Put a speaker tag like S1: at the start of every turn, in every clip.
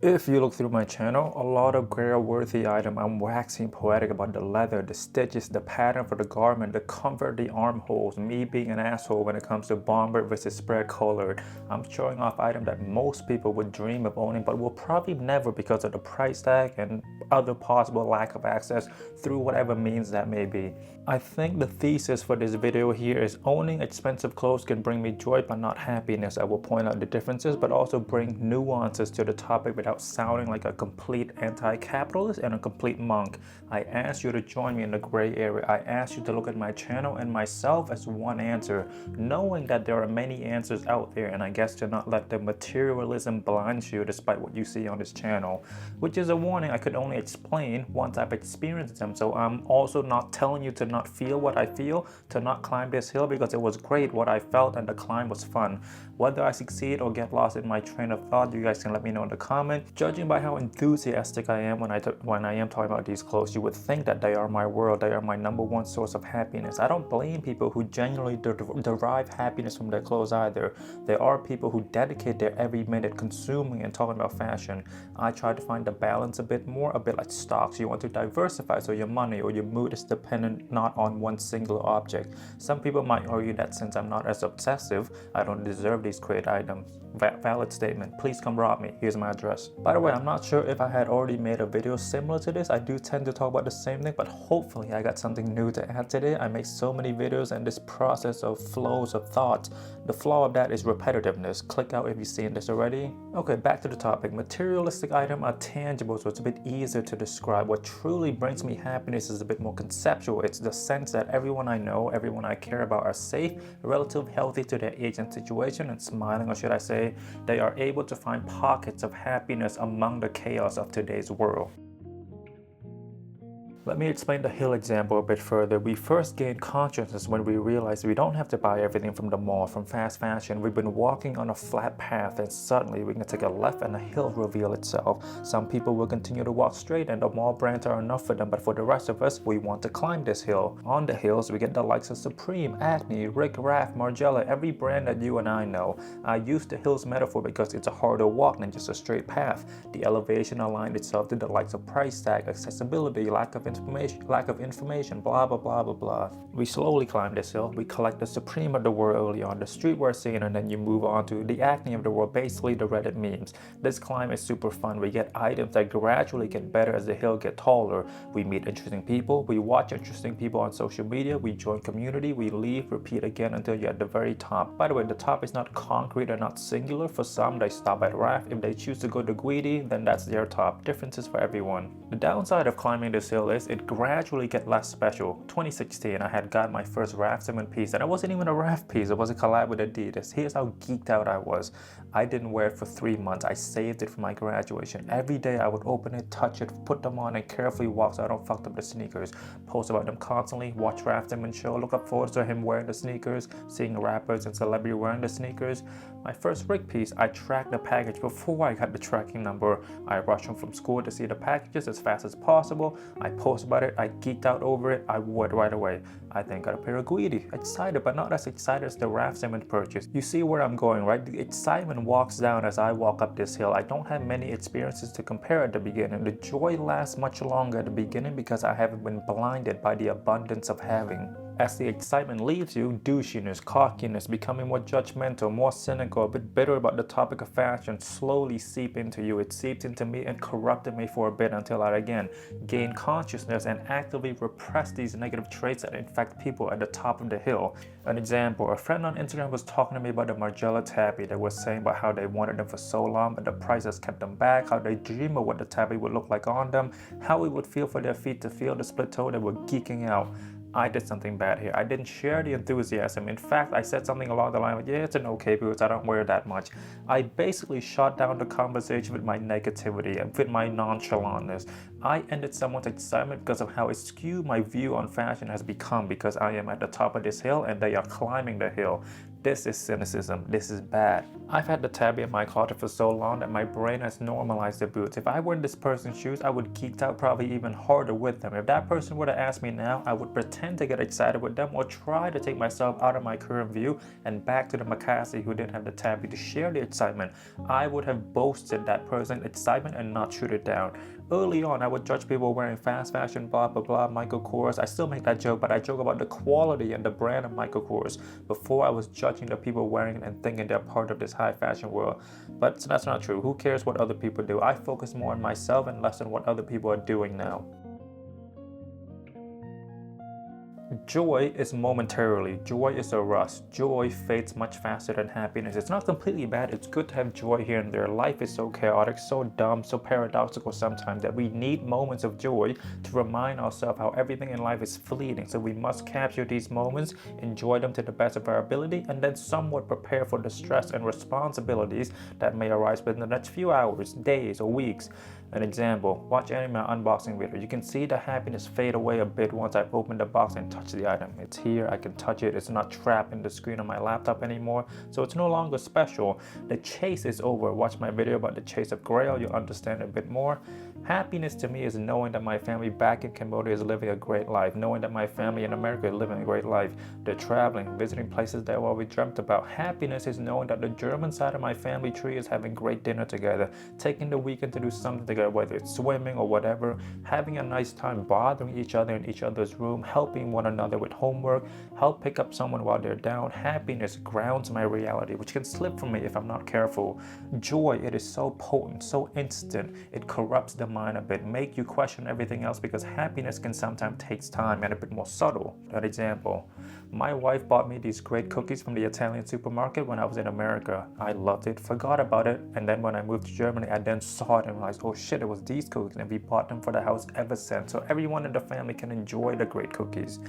S1: If you look through my channel, a lot of grail-worthy items. I'm waxing poetic about the leather, the stitches, the pattern for the garment, the comfort of the armholes, me being an asshole when it comes to bomber versus spread collar. I'm showing off items that most people would dream of owning but will probably never because of the price tag and other possible lack of access through whatever means that may be. I think the thesis for this video here is owning expensive clothes can bring me joy but not happiness. I will point out the differences but also bring nuances to the topic without sounding like a complete anti-capitalist and a complete monk. I ask you to join me in the gray area. I ask you to look at my channel and myself as one answer, knowing that there are many answers out there, and I guess to not let the materialism blind you despite what you see on this channel, which is a warning I could only explain once I've experienced them. So I'm also not telling you to not feel what I feel, to not climb this hill, because it was great what I felt and the climb was fun. Whether I succeed or get lost in my train of thought, you guys can let me know in the comment. Judging by how enthusiastic I am when I am talking about these clothes, you would think that they are my world, they are my #1 source of happiness. I don't blame people who genuinely derive happiness from their clothes either. There are people who dedicate their every minute consuming and talking about fashion. I try to find the balance a bit more, a bit like stocks. You want to diversify so your money or your mood is dependent not on one single object. Some people might argue that since I'm not as obsessive, I don't deserve these great items. Valid statement. Please come rob me. Here's my address. By the way, I'm not sure if I had already made a video similar to this. I do tend to talk about the same thing, but hopefully I got something new to add today. I make so many videos and this process of flows of thoughts, the flaw of that is repetitiveness. Click out if you've seen this already. Okay, back to the topic. Materialistic items are tangible, so it's a bit easier to describe. What truly brings me happiness is a bit more conceptual. It's the sense that everyone I know, everyone I care about are safe, relatively healthy to their age and situation, and smiling, or should I say, they are able to find pockets of happiness among the chaos of today's world. Let me explain the hill example a bit further. We first gain consciousness when we realize we don't have to buy everything from the mall, from fast fashion. We've been walking on a flat path and suddenly we can take a left and a hill reveal itself. Some people will continue to walk straight and the mall brands are enough for them, but for the rest of us, we want to climb this hill. On the hills, we get the likes of Supreme, Acne, Rick Raff, Margiela, every brand that you and I know. I use the hills metaphor because it's a harder walk than just a straight path. The elevation aligned itself to the likes of price tag, accessibility, lack of information, blah blah blah blah blah. We slowly climb this hill. We collect the Supreme of the world early on, the streetwear scene, and then you move on to the Acne of the world, basically the Reddit memes. This climb is super fun. We get items that gradually get better as the hill gets taller. We meet interesting people, we watch interesting people on social media, we join community, we leave, repeat again until you're at the very top. By the way, the top is not concrete or not singular. For some, they stop at Raft. If they choose to go to Guidi, then that's their top. Differences for everyone. The downside of climbing this hill is it gradually gets less special. 2016, I had got my first Raft 7 piece, and it wasn't even a Raft piece, it was a collab with Adidas. Here's how geeked out I was. I didn't wear it for 3 months. I saved it for my graduation. Every day I would open it, touch it, put them on, and carefully walk so I don't fuck up the sneakers. Post about them constantly, watch Raft and show, look up photos of him wearing the sneakers, seeing rappers and celebrities wearing the sneakers. My first Rick piece, I tracked the package before I got the tracking number. I rushed home from school to see the packages as fast as possible. I post about it, I geeked out over it, I wore it right away. I then got a pair of Guidi. Excited, but not as excited as the Raft 7 purchase. You see where I'm going, right? The excitement walks down as I walk up this hill. I don't have many experiences to compare at the beginning. The joy lasts much longer at the beginning because I haven't been blinded by the abundance of having. As the excitement leaves you, douchiness, cockiness, becoming more judgmental, more cynical, a bit bitter about the topic of fashion slowly seep into you. It seeped into me and corrupted me for a bit until I again gain consciousness and actively repress these negative traits that infect people at the top of the hill. An example, a friend on Instagram was talking to me about the Margiela tabby. They were saying about how they wanted them for so long, but the prices kept them back, how they dream of what the tabby would look like on them, how it would feel for their feet to feel the split toe. They were geeking out. I did something bad here. I didn't share the enthusiasm. In fact, I said something along the line of, yeah, it's an okay boots, I don't wear that much. I basically shut down the conversation with my negativity and with my nonchalantness. I ended someone's excitement because of how askew my view on fashion has become because I am at the top of this hill and they are climbing the hill. This is cynicism. This is bad. I've had the tabby in my closet for so long that my brain has normalized the boots. If I were in this person's shoes, I would geek out probably even harder with them. If that person were to ask me now, I would pretend to get excited with them or try to take myself out of my current view and back to the Makasy who didn't have the tabby to share the excitement. I would have boasted that person's excitement and not shoot it down. Early on, I would judge people wearing fast fashion, blah, blah, blah, Michael Kors. I still make that joke, but I joke about the quality and the brand of Michael Kors before I was judging the people wearing it and thinking they're part of this high fashion world. But that's not true. Who cares what other people do? I focus more on myself and less on what other people are doing now. Joy is momentarily. Joy is a rush. Joy fades much faster than happiness. It's not completely bad. It's good to have joy here and there. Life is so chaotic, so dumb, so paradoxical sometimes that we need moments of joy to remind ourselves how everything in life is fleeting. So we must capture these moments, enjoy them to the best of our ability, and then somewhat prepare for the stress and responsibilities that may arise within the next few hours, days, or weeks. An example, watch any of my unboxing video. You can see the happiness fade away a bit once I've opened the box and touched the item. It's here, I can touch it, it's not trapped in the screen of my laptop anymore, so it's no longer special. The chase is over. Watch my video about the chase of Grail, you'll understand a bit more. Happiness to me is knowing that my family back in Cambodia is living a great life, knowing that my family in America is living a great life. They're traveling, visiting places that we dreamt about. Happiness is knowing that the German side of my family tree is having great dinner together, taking the weekend to do something together, whether it's swimming or whatever, having a nice time bothering each other in each other's room, helping one another with homework, help pick up someone while they're down. Happiness grounds my reality, which can slip from me if I'm not careful. Joy, it is so potent, so instant, it corrupts the mind a bit, make you question everything else because happiness can sometimes take time and a bit more subtle. An example, my wife bought me these great cookies from the Italian supermarket when I was in America. I loved it, forgot about it, and then when I moved to Germany, I then saw it and realized, oh shit, it was these cookies, and we bought them for the house ever since. So everyone in the family can enjoy the great cookies.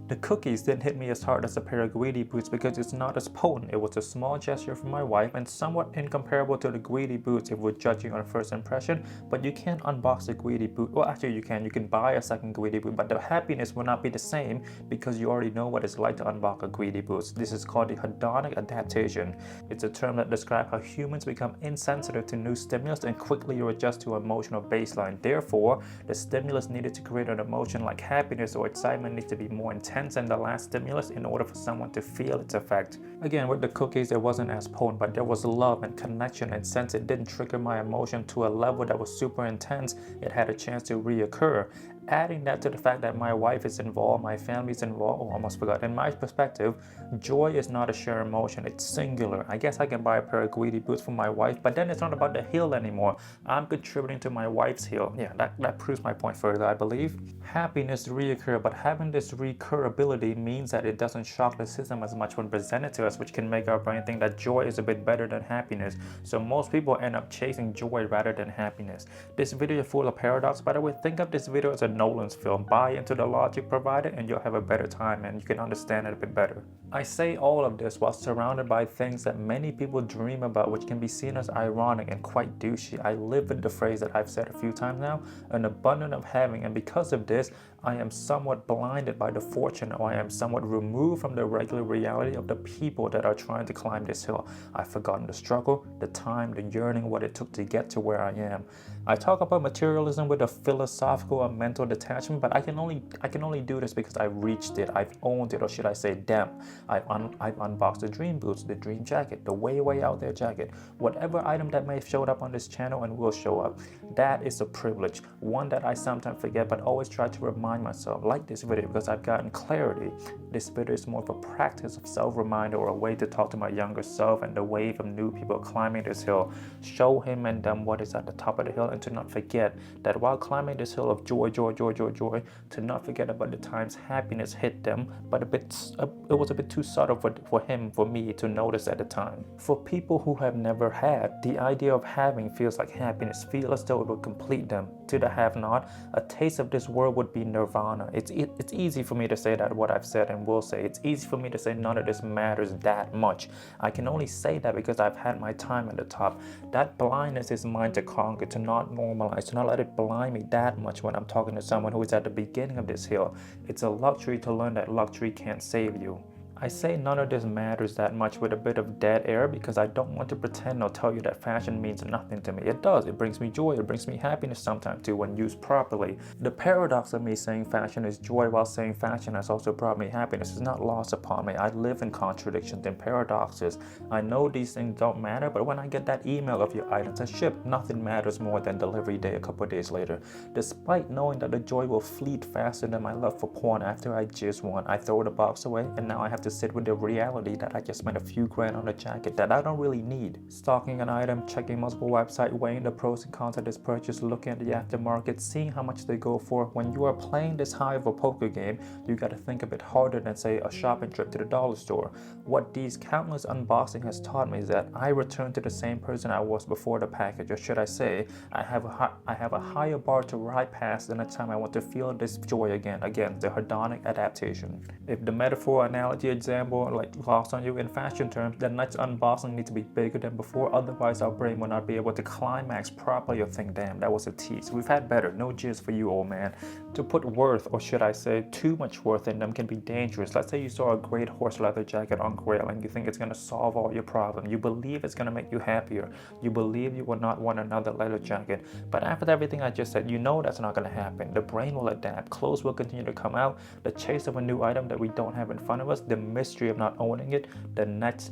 S1: The cookies didn't hit me as hard as a pair of greedy boots because it's not as potent. It was a small gesture from my wife and somewhat incomparable to the greedy boots if we're judging on first impression, but you can't unbox a greedy boot. Well, actually you can buy a second greedy boot, but the happiness will not be the same because you already know what it's like to unbox a greedy boot. This is called the hedonic adaptation. It's a term that describes how humans become insensitive to new stimulus and quickly adjust to emotional baseline. Therefore, the stimulus needed to create an emotion like happiness or excitement needs to be more intense than the last stimulus in order for someone to feel its effect. Again, with the cookies, it wasn't as potent, but there was love and connection, and since it didn't trigger my emotion to a level that was super intense, it had a chance to reoccur. Adding that to the fact that my wife is involved, my family's involved, I almost forgot. In my perspective, joy is not a shared emotion, it's singular. I guess I can buy a pair of greedy boots for my wife, but then it's not about the hill anymore. I'm contributing to my wife's hill. Yeah, that proves my point further, I believe. Happiness reoccur, but having this recurability means that it doesn't shock the system as much when presented to us, which can make our brain think that joy is a bit better than happiness. So most people end up chasing joy rather than happiness. This video is full of paradox, by the way. Think of this video as a Nolan's film. Buy into the logic provided and you'll have a better time and you can understand it a bit better. I say all of this while surrounded by things that many people dream about, which can be seen as ironic and quite douchey. I live with the phrase that I've said a few times now, an abundance of having, and because of this, I am somewhat blinded by the fortune, or I am somewhat removed from the regular reality of the people that are trying to climb this hill. I've forgotten the struggle, the time, the yearning, what it took to get to where I am. I talk about materialism with a philosophical or mental detachment, but I can only do this because I reached it, I've owned it, or should I say, damn, I've unboxed the dream boots, the dream jacket, the way out there jacket, whatever item that may have showed up on this channel and will show up. That is a privilege, one that I sometimes forget, but always try to remind myself, like this video, because I've gotten clarity. This video is more of a practice of self-reminder or a way to talk to my younger self and the wave of new people climbing this hill. Show him and them what is at the top of the hill and to not forget that while climbing this hill of joy, joy, to not forget about the times happiness hit them, but it was a bit too subtle for me to notice at the time. For people who have never had, the idea of having feels like happiness, feel as though it would complete them. To the have-not, a taste of this world would be nirvana. It's easy for me to say that what I've said and will say. It's easy for me to say none of this matters that much. I can only say that because I've had my time at the top. That blindness is mine to conquer, to not normalize, to not let it blind me that much when I'm talking to someone who is at the beginning of this hill. It's a luxury to learn that luxury can't save you. I say none of this matters that much with a bit of dead air because I don't want to pretend or tell you that fashion means nothing to me. It does. It brings me joy. It brings me happiness sometimes too when used properly. The paradox of me saying fashion is joy while saying fashion has also brought me happiness is not lost upon me. I live in contradictions and paradoxes. I know these things don't matter, but when I get that email of your items are shipped, nothing matters more than delivery day a couple of days later. Despite knowing that the joy will fleet faster than my love for porn after I jizz one, I throw the box away and now I have to sit with the reality that I just spent a few grand on a jacket that I don't really need. Stocking an item, checking multiple websites, weighing the pros and cons of this purchase, looking at the aftermarket, seeing how much they go for. When you are playing this high of a poker game, you gotta think a bit harder than say a shopping trip to the dollar store. What these countless unboxing has taught me is that I return to the same person I was before the package, or should I say, I have a higher bar to ride past than the time I want to feel this joy again, the hedonic adaptation. If the metaphor analogy example like lost on you in fashion terms, the next unboxing needs to be bigger than before, otherwise our brain will not be able to climax properly or think, damn, that was a tease. We've had better, no jizz for you, old man. To put worth, or should I say too much worth in them, can be dangerous. Let's say you saw a great horse leather jacket on Grail and you think it's going to solve all your problems. You believe it's going to make you happier. You believe you will not want another leather jacket. But after everything I just said, you know that's not going to happen. The brain will adapt. Clothes will continue to come out. The chase of a new item that we don't have in front of us, the mystery of not owning it, the next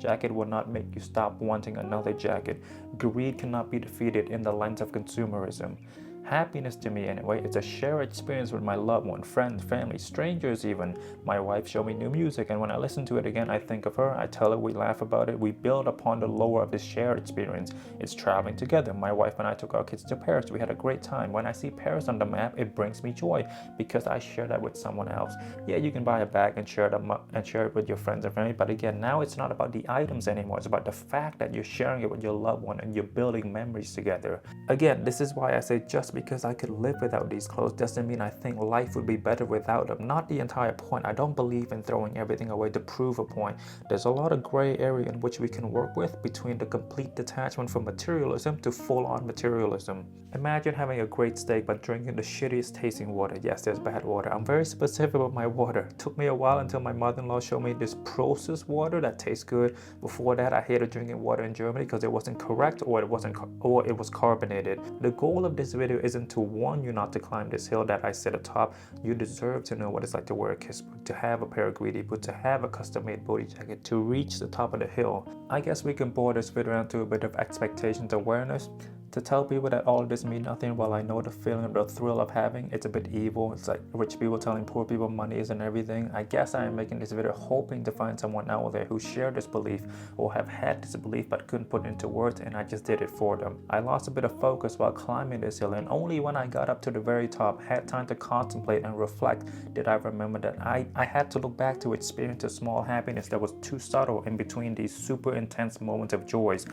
S1: jacket will not make you stop wanting another jacket. Greed cannot be defeated in the lens of consumerism. Happiness to me anyway is a shared experience with my loved one, friends, family, strangers even. My wife showed me new music and when I listen to it again I think of her, I tell her, we laugh about it, we build upon the lore of this shared experience. It's traveling together. My wife and I took our kids to Paris. We had a great time. When I see Paris on the map, it brings me joy because I share that with someone else. Yeah, you can buy a bag and share it with your friends and family, but again, now it's not about the items anymore. It's about the fact that you're sharing it with your loved one and you're building memories together. Again, this is why I say just because I could live without these clothes doesn't mean I think life would be better without them. Not the entire point. I don't believe in throwing everything away to prove a point. There's a lot of gray area in which we can work with between the complete detachment from materialism to full-on materialism. Imagine having a great steak but drinking the shittiest tasting water. Yes, there's bad water. I'm very specific about my water. It took me a while until my mother-in-law showed me this processed water that tastes good. Before that, I hated drinking water in Germany because it wasn't correct or it was carbonated. The goal of this video isn't to warn you not to climb this hill that I sit atop. You deserve to know what it's like to wear a kiss boot, to have a pair of greedy boots, to have a custom-made booty jacket, to reach the top of the hill. I guess we can boil this video down to a bit of expectations awareness. To tell people that all of this means nothing, while I know the feeling of the thrill of having, it's a bit evil. It's like rich people telling poor people money isn't everything. I guess I am making this video hoping to find someone out there who shared this belief or have had this belief but couldn't put it into words, and I just did it for them. I lost a bit of focus while climbing this hill, and only when I got up to the very top, had time to contemplate and reflect, did I remember that I had to look back to experience a small happiness that was too subtle in between these super intense moments of joys.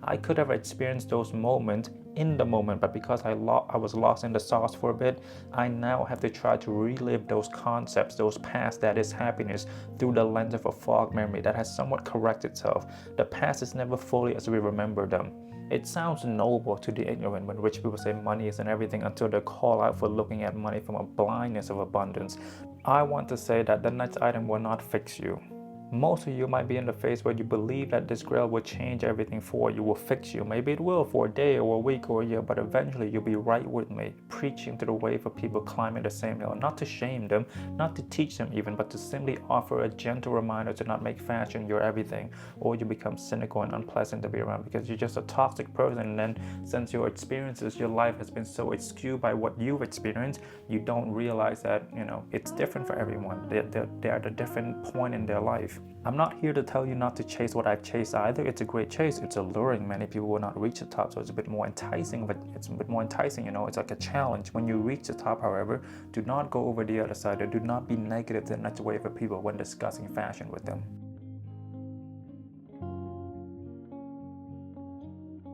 S1: I could have experienced those moments in the moment, but because I was lost in the sauce for a bit, I now have to try to relive those concepts, those past that is happiness, through the lens of a fog memory that has somewhat corrected itself. The past is never fully as we remember them. It sounds noble to the ignorant when rich people say money isn't everything until they call out for looking at money from a blindness of abundance. I want to say that the next item will not fix you. Most of you might be in the phase where you believe that this grail will change everything for you, will fix you. Maybe it will for a day or a week or a year, but eventually you'll be right with me, preaching to the wave of people climbing the same hill, not to shame them, not to teach them even, but to simply offer a gentle reminder to not make fashion your everything, or you become cynical and unpleasant to be around because you're just a toxic person. And then since your experiences, your life has been so skewed by what you've experienced, you don't realize that, it's different for everyone. They're at a different point in their life. I'm not here to tell you not to chase what I've chased either. It's a great chase. It's alluring. Many people will not reach the top, so it's a bit more enticing, but it's a bit more enticing, it's like a challenge. When you reach the top, however, do not go over the other side, or do not be negative to the next wave of people when discussing fashion with them.